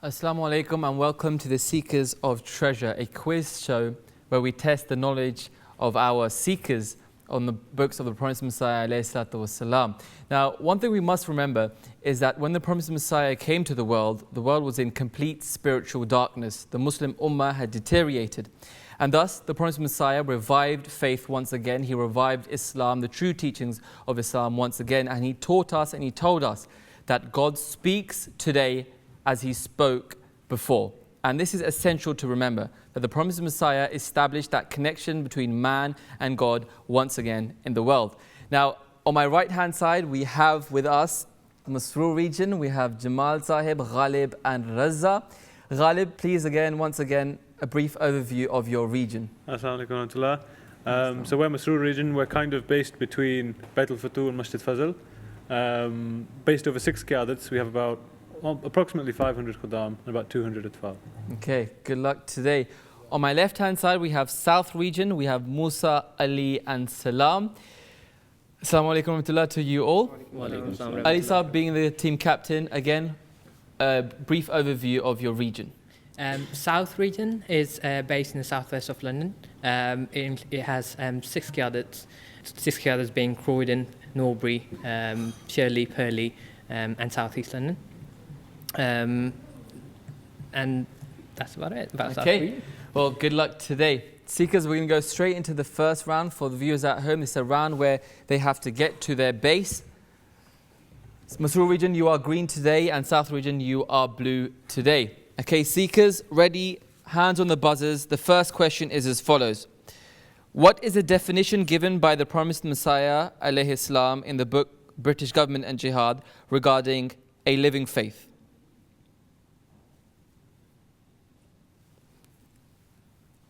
Assalamu alaikum and welcome to the Seekers of Treasure, a quiz show where we test the knowledge of our seekers on the books of the Promised Messiah ﷺ. Now, one thing we must remember is that when the Promised Messiah came to the world was in complete spiritual darkness. The Muslim Ummah had deteriorated. And thus, the Promised Messiah revived faith once again. He revived Islam, the true teachings of Islam once again. And he taught us and he told us that God speaks today as he spoke before. And this is essential to remember, that the Promised Messiah established that connection between man and God once again in the world. Now, on my right hand side, we have with us the Masroor region. We have Jamal Sahib, Ghalib and Raza. Ghalib, please once again, a brief overview of your region. Assalamu alaikum warahmatullah. So we're Masroor region. We're kind of based between Ataul Fatir and Masjid Fazl. Based over 6 qiyadats. We have about approximately 500 Qudam and about 200 Atfal. Okay, good luck today. On my left hand side, we have South region. We have Musa, Ali and Salam. Assalamu alaikum wa rahmatullah to you all. Ali Saab being the team captain, again, a brief overview of your region. South region is based in the southwest of London. It has 6 qiyadats, 6 qiyadats being Croydon, Norbury, Shirley, Purley and South East London. And that's about it. Okay, well, good luck today. Seekers, we're going to go straight into the first round. For the viewers at home, it's a round where they have to get to their base. Masroor region, you are green today, and South region, you are blue today. Okay, seekers, ready, hands on the buzzers. The first question is as follows. What is the definition given by the Promised Messiah alayhi salam in the book British Government and Jihad regarding a living faith?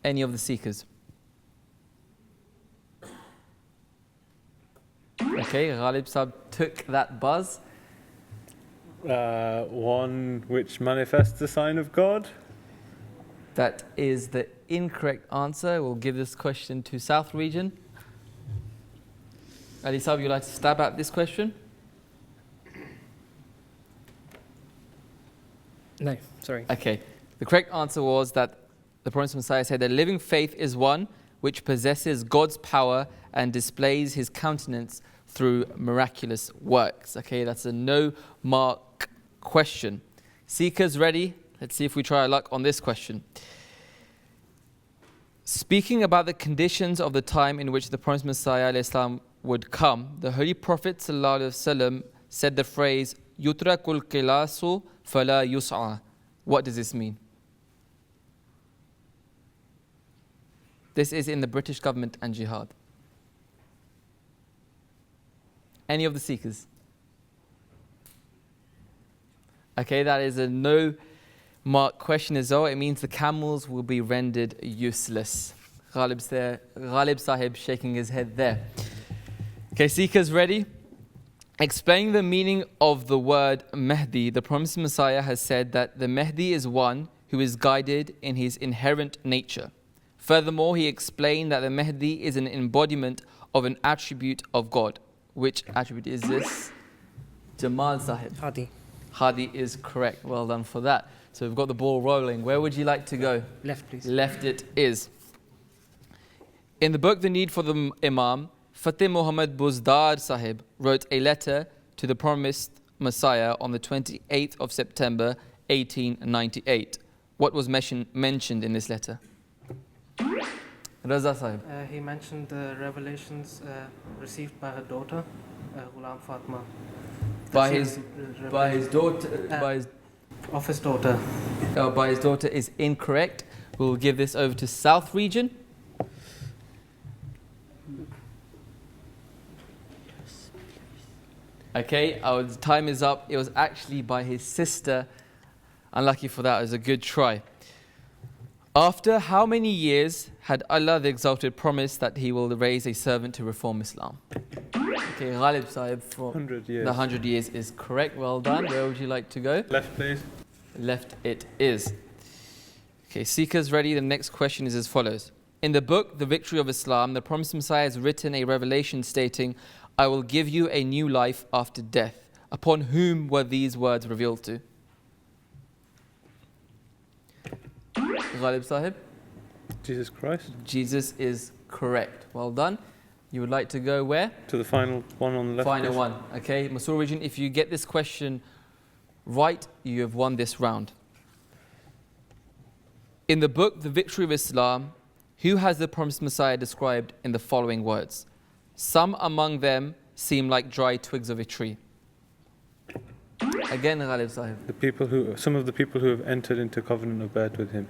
Any of the seekers? Okay, Ghalib Sahib took that buzz. One which manifests the sign of God. That is the incorrect answer. We'll give this question to South region. Ali Sahib, you'd like to stab at this question? No, sorry. Okay, the correct answer was that the Promised Messiah said that living faith is one which possesses God's power and displays his countenance through miraculous works. Okay, that's a no mark question. Seekers ready? Let's see if we try our luck on this question. Speaking about the conditions of the time in which the Promised Messiah ﷺ would come, the Holy Prophet ﷺ said the phrase, Yutrakul qilasu fala yus'a. What does this mean? This is in the British Government and Jihad. Any of the seekers? Okay, that is a no mark question as well. It means the camels will be rendered useless. Ghalib Sahib shaking his head there. Okay, seekers ready? Explaining the meaning of the word Mahdi, the Promised Messiah has said that the Mahdi is one who is guided in his inherent nature. Furthermore, he explained that the Mahdi is an embodiment of an attribute of God. Which attribute is this? Jamal Sahib. Hadi. Hadi is correct. Well done for that. So we've got the ball rolling. Where would you like to go? Left, please. Left it is. In the book The Need for the Imam, Fateh Muhammad Buzdar Sahib wrote a letter to the Promised Messiah on the 28th of September 1898. What was mentioned in this letter? Raza Sahib. He mentioned the revelations received by her daughter, Ghulam Fatma. By his daughter. Of his daughter. By his daughter is incorrect. We'll give this over to South region. Okay, our time is up. It was actually by his sister. Unlucky for that. It was a good try. After how many years had Allah the Exalted promised that he will raise a servant to reform Islam? Okay, Ghalib Sahib, for 100 years. The 100 years is correct. Well done. Where would you like to go? Left, please. Left it is. Okay, seekers ready? The next question is as follows. In the book, The Victory of Islam, the Promised Messiah has written a revelation stating, I will give you a new life after death. Upon whom were these words revealed to? Ghalib Sahib? Jesus Christ. Jesus is correct. Well done. You would like to go where? To the final one on the left. Final please. one. Okay, Masroor region, if you get this question right, you have won this round. In the book, The Victory of Islam, who has the promised Messiah described in the following words? Some among them seem like dry twigs of a tree. Again, Ghalib Sahib. Some of the people who have entered into covenant of Bai'at with him.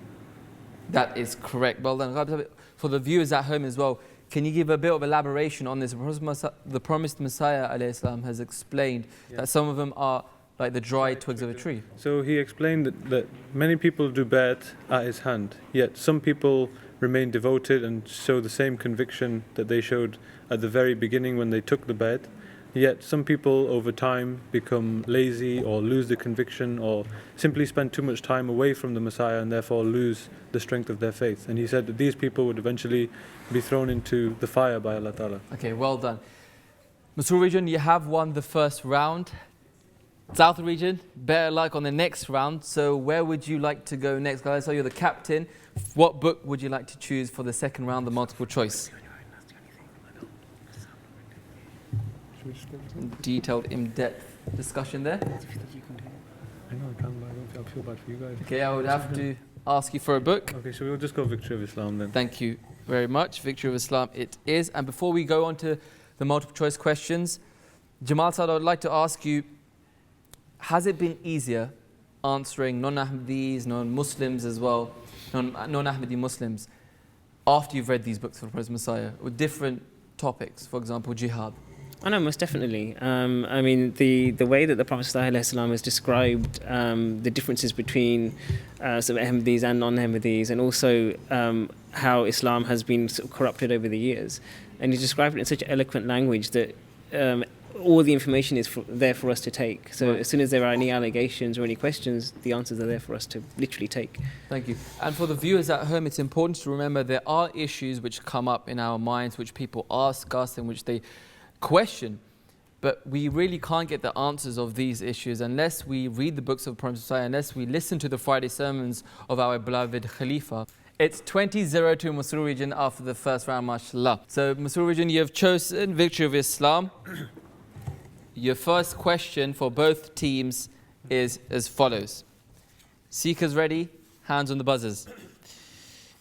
That is correct. Well done. Ghalib Sahib. For the viewers at home as well, can you give a bit of elaboration on this? The promised Messiah alayhi salam has explained that some of them are like the dry twigs of a tree. So he explained that many people do Bai'at at his hand, yet some people remain devoted and show the same conviction that they showed at the very beginning when they took the Bai'at. Yet some people over time become lazy or lose the conviction or simply spend too much time away from the Messiah and therefore lose the strength of their faith. And he said that these people would eventually be thrown into the fire by Allah Ta'ala. Okay, well done. Masroor region, you have won the first round. South region, better luck on the next round. So where would you like to go next, guys? So you're the captain. What book would you like to choose for the second round, the multiple choice? Detailed, in-depth discussion there. I know I can't, but I feel bad for you guys. Okay, I would have to ask you for a book. Okay, so we'll just go Victory of Islam then. Thank you very much. Victory of Islam it is. And before we go on to the multiple choice questions, Jamal Saad, I would like to ask you, has it been easier answering non-Ahmadis, non-Muslims as well, non-Ahmadi Muslims, after you've read these books for the Prophet Messiah, with different topics, for example, jihad? I know, most definitely. I mean, the way that the Prophet ﷺ has described the differences between sort of Ahmadis and non-Ahmadis, and also how Islam has been sort of corrupted over the years. And he described it in such eloquent language that all the information is there for us to take. So as soon as there are any allegations or any questions, the answers are there for us to literally take. Thank you. And for the viewers at home, it's important to remember there are issues which come up in our minds, which people ask us and which they question, but we really can't get the answers of these issues unless we read the books of the Prophet Messiah, unless we listen to the Friday sermons of our beloved Khalifa. It's 20-0 to Masroor region after the first round, mashallah. So Masroor region, you have chosen Victory of Islam. Your first question for both teams is as follows. Seekers ready? Hands on the buzzers.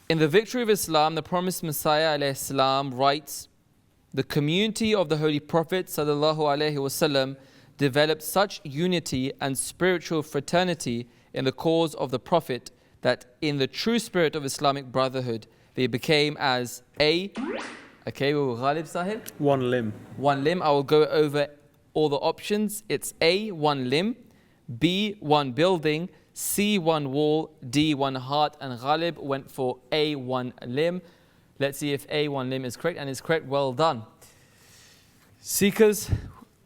In the Victory of Islam, the promised Messiah alayhi salam writes, the community of the Holy Prophet sallallahu alaihi wasallam developed such unity and spiritual fraternity in the cause of the Prophet that in the true spirit of Islamic brotherhood they became as a... Okay, well, Ghalib Sahib? One limb. One limb. I will go over all the options. It's A, one limb, B, one building, C, one wall, D, one heart, and Ghalib went for A, one limb. Let's see if A, one limb is correct, and it's correct. Well done. Seekers,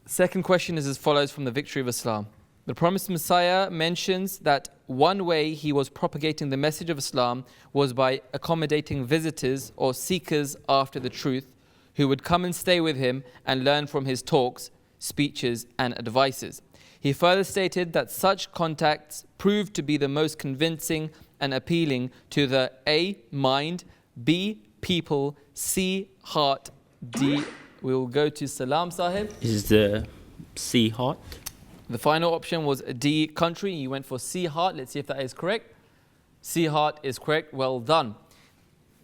second question is as follows from the Victory of Islam. The promised Messiah mentions that one way he was propagating the message of Islam was by accommodating visitors or seekers after the truth who would come and stay with him and learn from his talks, speeches, and advices. He further stated that such contacts proved to be the most convincing and appealing to the A, mind, B, people, C, heart, D. We will go to Salam Sahib. Is the C heart? The final option was D, country. You went for C, heart. Let's see if that is correct. C, heart is correct. Well done.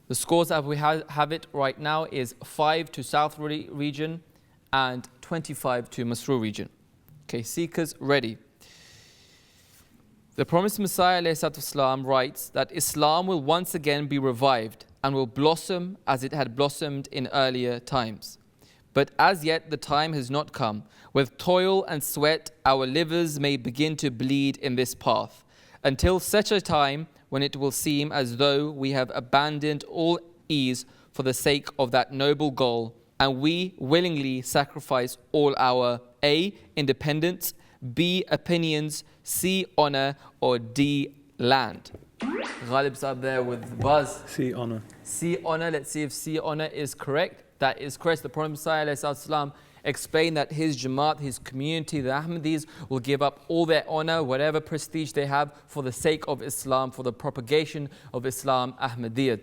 The scores as we have it right now is 5 to South region and 25 to Masroor region. Okay, seekers ready. The promised Messiah ﷺ writes that Islam will once again be revived and will blossom as it had blossomed in earlier times. But as yet the time has not come. With toil and sweat our livers may begin to bleed in this path, until such a time when it will seem as though we have abandoned all ease for the sake of that noble goal, and we willingly sacrifice all our A, independence, B, opinions, C, honor, or D, land. Ghalib's up there with the buzz. C, honor. C, honor. Let's see if C, honor is correct. That is correct. The Prophet Messiah ﷺ explained that his Jamaat, his community, the Ahmadis, will give up all their honor, whatever prestige they have, for the sake of Islam, for the propagation of Islam, Ahmadiyyat.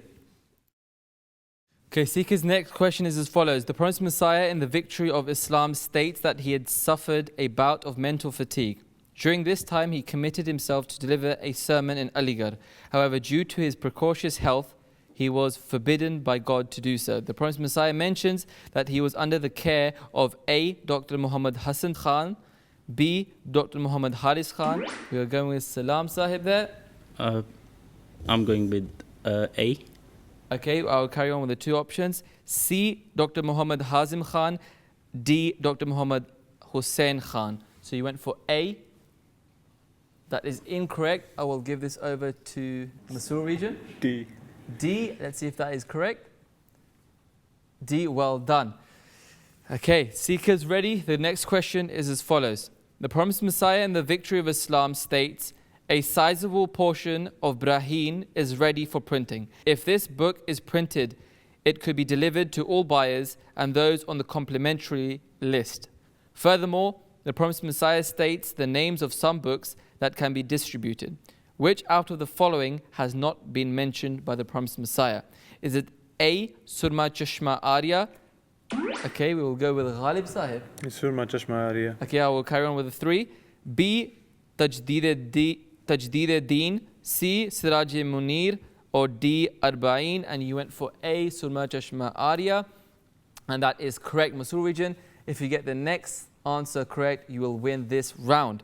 Okay, Seeker's next question is as follows. The Promised Messiah in the Victory of Islam states that he had suffered a bout of mental fatigue. During this time, he committed himself to deliver a sermon in Aligarh. However, due to his precocious health, he was forbidden by God to do so. The Promised Messiah mentions that he was under the care of A. Dr. Muhammad Hassan Khan, B. Dr. Muhammad Haris Khan. We are going with Salam Sahib there. I'm going with A. Okay, I'll carry on with the two options. C. Dr. Muhammad Hazim Khan, D. Dr. Muhammad Hussein Khan. So you went for A. That is incorrect. I will give this over to Masroor region. D. D, let's see if that is correct. D, well done. Okay, seekers ready? The next question is as follows. The Promised Messiah in the Victory of Islam states, a sizable portion of Braheen is ready for printing. If this book is printed, it could be delivered to all buyers and those on the complimentary list. Furthermore, the Promised Messiah states the names of some books that can be distributed. Which out of the following has not been mentioned by the Promised Messiah? Is it A. Surma Chashma Arya? Okay, we will go with Ghalib Sahib. Surma Chashma Arya. Okay, I will carry on with the three. B. Tajdeed Deen, C. Siraj Munir, or D. Arba'in, and you went for A. Surma Chashma Arya, and that is correct, Masroor region. If you get the next answer correct, you will win this round.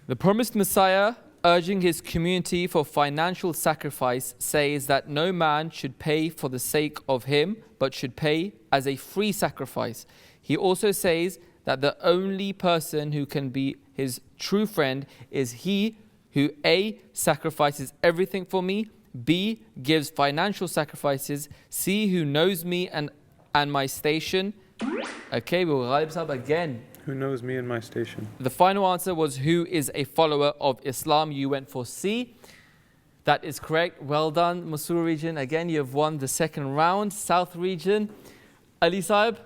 The Promised Messiah, urging his community for financial sacrifice, says that no man should pay for the sake of him, but should pay as a free sacrifice. He also says that the only person who can be his true friend is he who A. sacrifices everything for me, B. gives financial sacrifices, C. who knows me and my station. Okay, we'll Ghalib Sahib again. Who knows me and my station? The final answer was who is a follower of Islam. You went for C. That is correct. Well done, Masroor region. Again, you have won the second round. South region. Ali Sahib,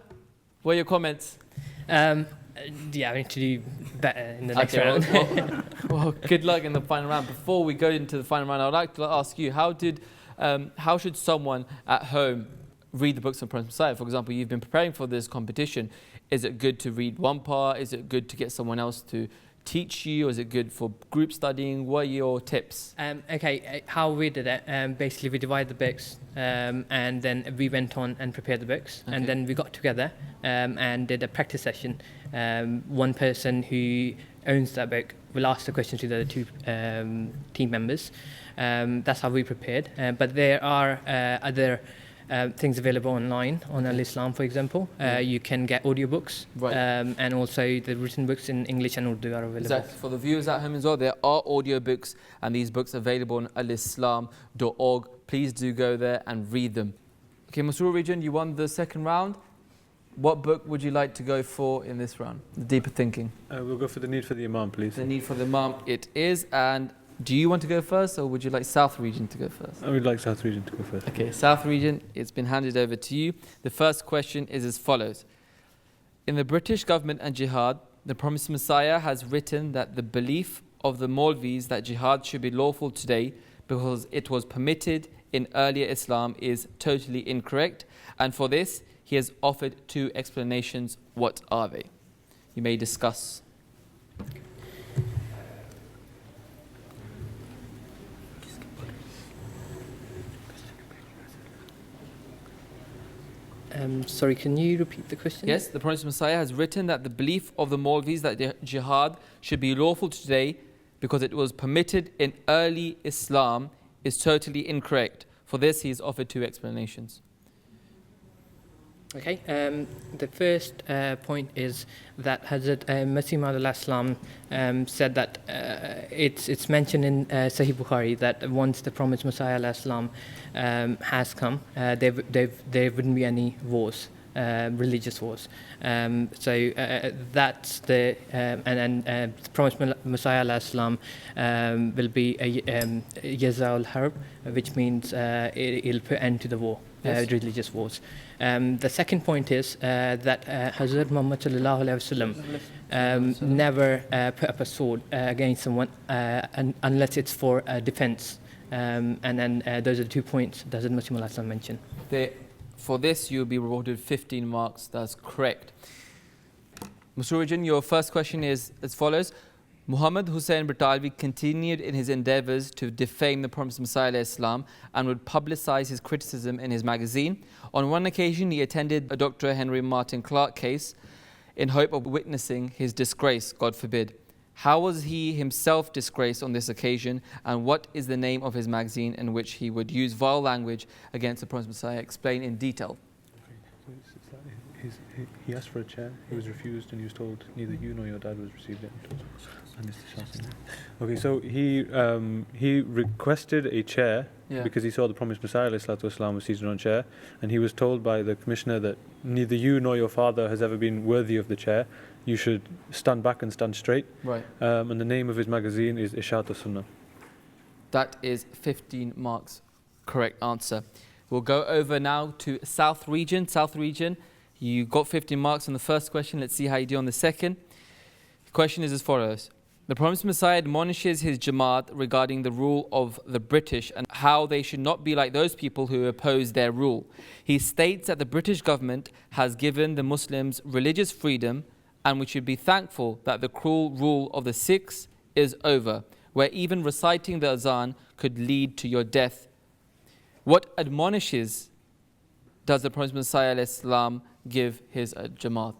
what are your comments? Yeah, I need to do better in the next round. Well, good luck in the final round. Before we go into the final round, I would like to ask you, how should someone at home read the books of Prophet Messiah? For example, you've been preparing for this competition. Is it good to read one part? Is it good to get someone else to teach you? Or is it good for group studying? What are your tips? Okay, how we did it, basically we divided the books and then we went on and prepared the books. Okay. And then we got together and did a practice session. One person who owns that book will ask the questions to the other two team members. That's how we prepared. But there are other things available online on Al-Islam, for example. You can get audiobooks, right. And also the written books in English and Urdu are available. Exactly. For the viewers at home as well, there are audiobooks and these books available on alislam.org. Please do go there and read them. Okay, Masroor region, you won the second round. What book would you like to go for in this round? The Deeper Thinking. We'll go for The Need for the Imam, please. The Need for the Imam it is. And do you want to go first, or would you like South region to go first? I would like South region to go first. Okay, South region, it's been handed over to you. The first question is as follows. In the British government and jihad, the Promised Messiah has written that the belief of the Maulvis that jihad should be lawful today because it was permitted in earlier Islam is totally incorrect. And for this, he has offered two explanations. What are they? You may discuss. Sorry, can you repeat the question? Yes, the Promised Messiah has written that the belief of the Maulvis that jihad should be lawful today because it was permitted in early Islam is totally incorrect. For this, he has offered two explanations. Okay, the first point is that Hazrat Masih Maud said that it's mentioned in Sahih Bukhari that once the Promised Messiah has come, there wouldn't be any wars, religious wars. So that's the the Promised Messiah will be a Yazaul Harb, which means it'll put end to the war. Yes. religious wars. The second point is that Hazrat Muhammad sallallahu alaihi wasallam never put up a sword against someone unless it's for defense. And then those are the 2 points that Hazrat Masih mentioned. For this, you'll be rewarded 15 marks. That's correct. Masroor, your first question is as follows. Muhammad Hussain Batalvi continued in his endeavors to defame the Promised Messiah Islam and would publicize his criticism in his magazine. On one occasion, he attended a Dr. Henry Martin Clark case in hope of witnessing his disgrace, God forbid. How was he himself disgraced on this occasion, and what is the name of his magazine in which he would use vile language against the Promised Messiah? Explain in detail. He asked for a chair, he was refused, and he was told neither you nor your dad was received it. Okay, so he requested a chair because he saw the Promised Messiah ﷺ was seated on a chair, and he was told by the commissioner that neither you nor your father has ever been worthy of the chair. You should stand back and stand straight. Right. And the name of his magazine is Ishat Sunnah. That is 15 marks. Correct answer. We'll go over now to South Region. South Region, you got 15 marks on the first question. Let's see how you do on the second. The question is as follows. The Promised Messiah admonishes his Jamaat regarding the rule of the British and how they should not be like those people who oppose their rule. He states that the British government has given the Muslims religious freedom, and we should be thankful that the cruel rule of the Sikhs is over, where even reciting the azan could lead to your death. What admonishes does the Prophet Messiah Islam give his Jamaat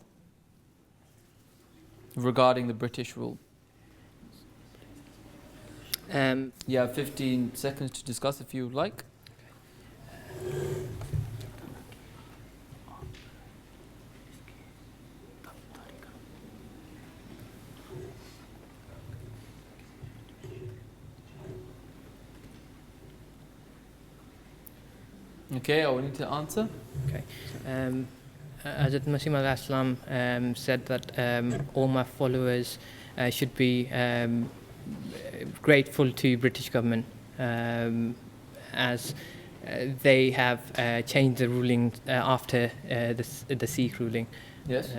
regarding the British rule? You have 15 seconds to discuss if you like. Okay, I will need to answer. Okay. Hazrat Masih said that all my followers should be grateful to British government as they have changed the ruling after the Sikh ruling. Yes.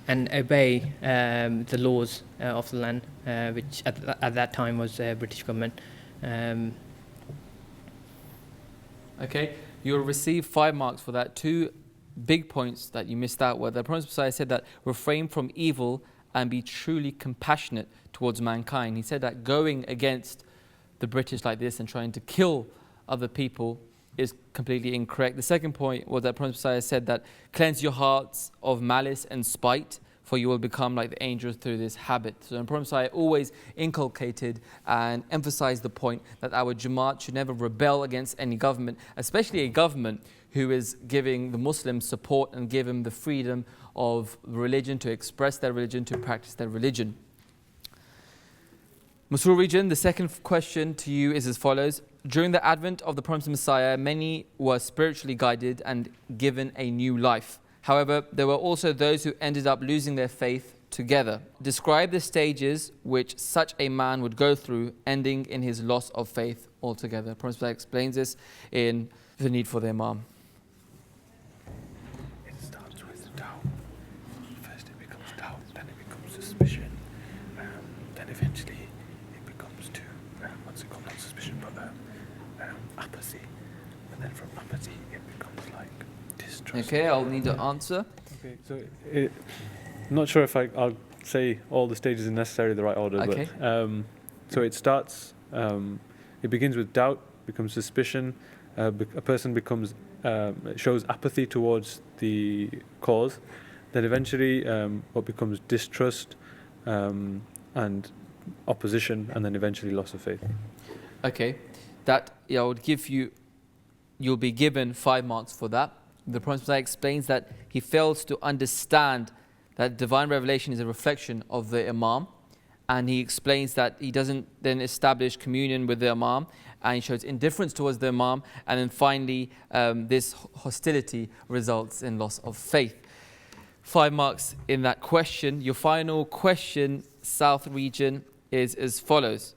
And obey the laws of the land, which at that time was British government. Okay, you'll receive 5 marks for that. 2 big points that you missed out were the Prophet Messiah said that refrain from evil and be truly compassionate towards mankind. He said that going against the British like this and trying to kill other people is completely incorrect. The second point was that Prophet Messiah said that cleanse your hearts of malice and spite, for you will become like the angels through this habit. So the Prophet Messiah always inculcated and emphasized the point that our Jamaat should never rebel against any government, especially a government who is giving the Muslims support and give them the freedom of religion to express their religion, to practice their religion. Masroor region, the second question to you is as follows. During the advent of the Promised Messiah, many were spiritually guided and given a new life. However, there were also those who ended up losing their faith together. Describe the stages which such a man would go through, ending in his loss of faith altogether. Prophet Messiah explains this in the need for the Imam. It starts with doubt. First it becomes doubt, then it becomes suspicion, then eventually it becomes to, what's it called, not suspicion, but apathy. And then from apathy it becomes like distrust. Okay, I'll need an answer. Okay, so not sure if I'll say all the stages in necessarily the right order, Okay. but so it starts, it begins with doubt, becomes suspicion, a person becomes, shows apathy towards the cause, then eventually what becomes distrust and opposition, and then eventually loss of faith. Okay, that I would give you, you'll be given 5 marks for that. The Prophet Messiah explains that he fails to understand that divine revelation is a reflection of the Imam, and he explains that he doesn't then establish communion with the Imam, and he shows indifference towards the Imam, and then finally this hostility results in loss of faith. 5 marks in that question. Your final question, South region, is as follows.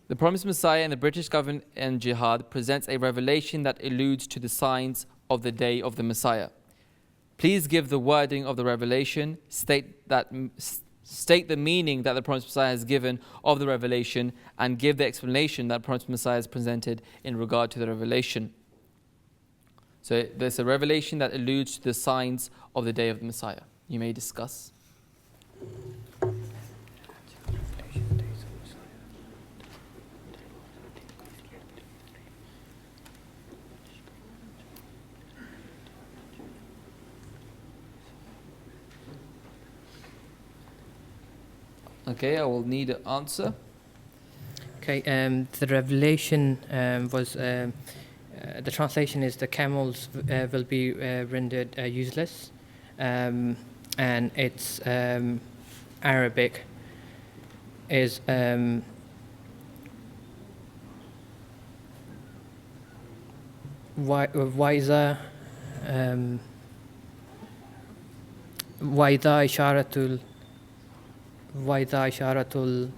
The promised Messiah and the British government and jihad presents a revelation that alludes to the signs of the day of the Messiah. Please give the wording of the revelation, state the meaning that the promised Messiah has given of the revelation, and give the explanation that the promised Messiah has presented in regard to the revelation. So there's a revelation that alludes to the signs of the day of the Messiah. You may discuss. Okay, I will need an answer. Okay, the revelation was, the translation is the camels will be rendered useless, and its Arabic is wiser, isharatul.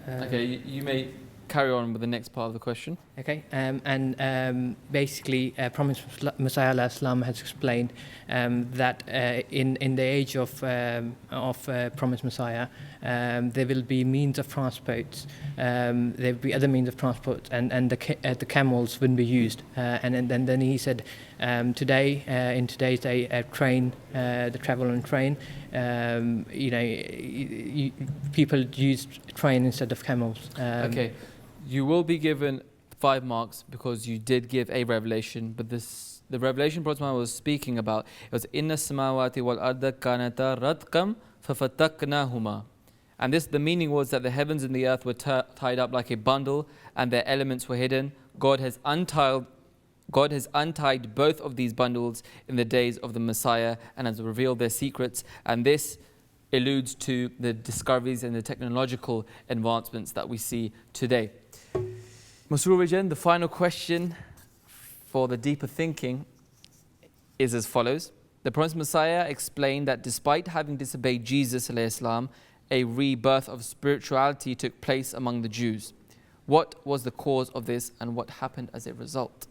Okay, you may carry on with the next part of the question. Okay, and basically, Promised Messiah alayhi salam has explained that in the age of Promised Messiah, there will be means of transport. There will be other means of transport, and the camels wouldn't be used. And then he said, today, in today's day, train, the travel on train. People use train instead of camels. Okay. You will be given 5 marks because you did give a revelation, but the revelation Prophet Muhammad was speaking about, it was inna samawati wal arda kanata ratqam fafataknahuma. And the meaning was that the heavens and the earth were tied up like a bundle and their elements were hidden. God has untied both of these bundles in the days of the Messiah and has revealed their secrets, and this alludes to the discoveries and the technological advancements that we see today. Masroor region, the final question for the deeper thinking is as follows. The promised Messiah explained that despite having disobeyed Jesus alayhi salam, a rebirth of spirituality took place among the Jews. What was the cause of this and what happened as a result?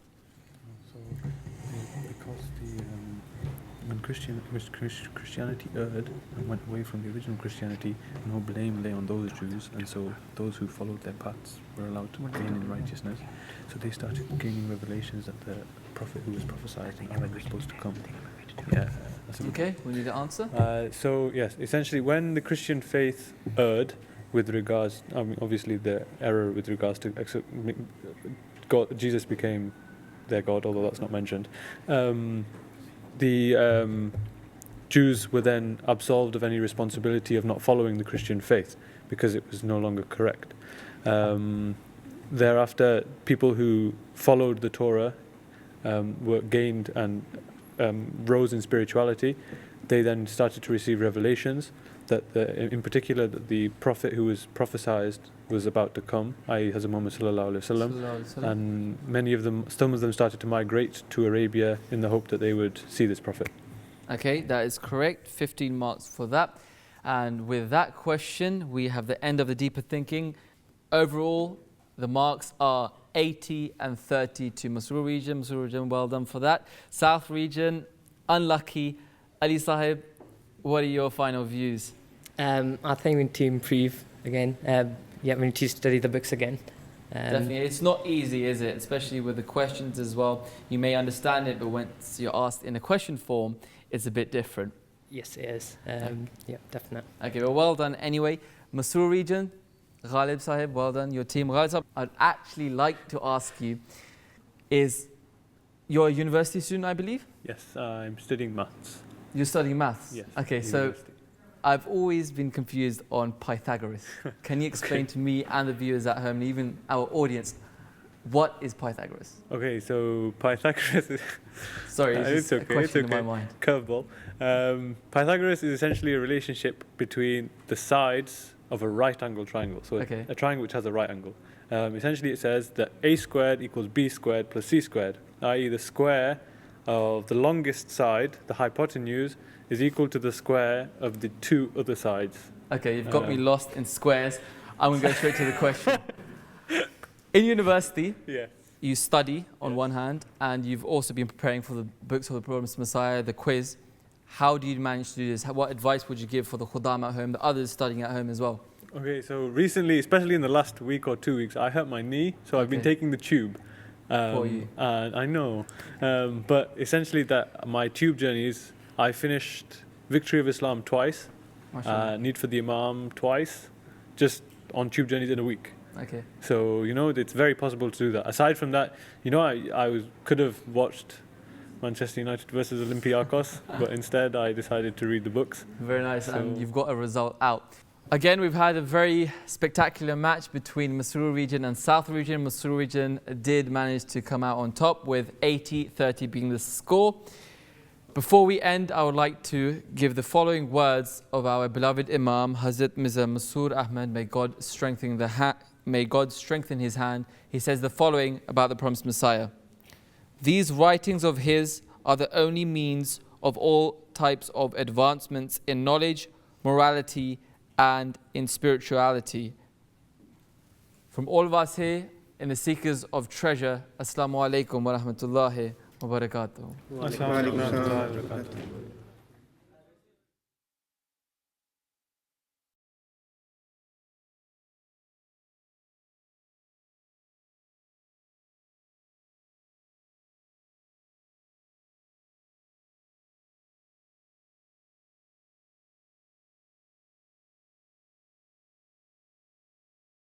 When Christianity erred and went away from the original Christianity, no blame lay on those Jews, and so those who followed their paths were allowed to gain in righteousness. So they started gaining revelations that the prophet who was prophesied was supposed to come. Yeah. Okay, we need an answer. So yes, essentially when the Christian faith erred with regards, obviously the error with regards to God, Jesus became their God, although that's not mentioned. The Jews were then absolved of any responsibility of not following the Christian faith because it was no longer correct. Thereafter, people who followed the Torah were gained and rose in spirituality. They then started to receive revelations that, in particular, that the prophet who was prophesied was about to come, i.e. Hazrat Muhammad sallallahu alaihi wasallam, and some of them started to migrate to Arabia in the hope that they would see this prophet. Okay, that is correct. 15 marks for that. And with that question, we have the end of the deeper thinking. Overall, the marks are 80 and 30 to Masroor region. Masroor region, well done for that. South region, unlucky. Ali Sahib, what are your final views? I think we need to improve again. We need to study the books again. Definitely. It's not easy, is it? Especially with the questions as well. You may understand it, but once you're asked in a question form, it's a bit different. Yes, it is. Yeah, definitely. Okay, well done anyway. Masroor region, Ghalib Sahib, well done. Your team. Ghalib Sahib, I'd actually like to ask you, you're a university student, I believe? Yes, I'm studying maths. You're studying maths? Yes. Okay, so I've always been confused on Pythagoras. Can you explain to me and the viewers at home, and even our audience, what is Pythagoras? Okay, so Pythagoras is... Sorry, it's just a question in my mind. Curveball. Pythagoras is essentially a relationship between the sides of a right-angle triangle. So a triangle which has a right angle. Essentially it says that a squared equals b squared plus c squared, i.e. the square of the longest side, the hypotenuse, is equal to the square of the two other sides. Okay, you've got me lost in squares. I'm going to go straight to the question. In university, Yeah. you study on one hand, and you've also been preparing for the books of the Promised Messiah, the quiz. How do you manage to do this? What advice would you give for the khuddam at home, the others studying at home as well? Okay, so recently, especially in the last week or 2 weeks, I hurt my knee, so I've been Okay. taking the tube. For you. And I know. But essentially, that my tube journeys, I finished Victory of Islam twice, MashaAllah. Need for the Imam twice, just on tube journeys in a week. Okay. So, it's very possible to do that. Aside from that, could have watched Manchester United versus Olympiacos, but instead I decided to read the books. Very nice, and So- you've got a result out. Again, we've had a very spectacular match between Masroor region and South region. Masroor region did manage to come out on top with 80-30 being the score. Before we end, I would like to give the following words of our beloved Imam, Hazrat Mirza Masroor Ahmad. May God strengthen his hand. He says the following about the promised Messiah. These writings of his are the only means of all types of advancements in knowledge, morality, and in spirituality. From all of us here in the Seekers of Treasure, Assalamu alaikum wa rahmatullahi wa barakatuh. Assalamu alaikum wa rahmatullahi wa barakatuh.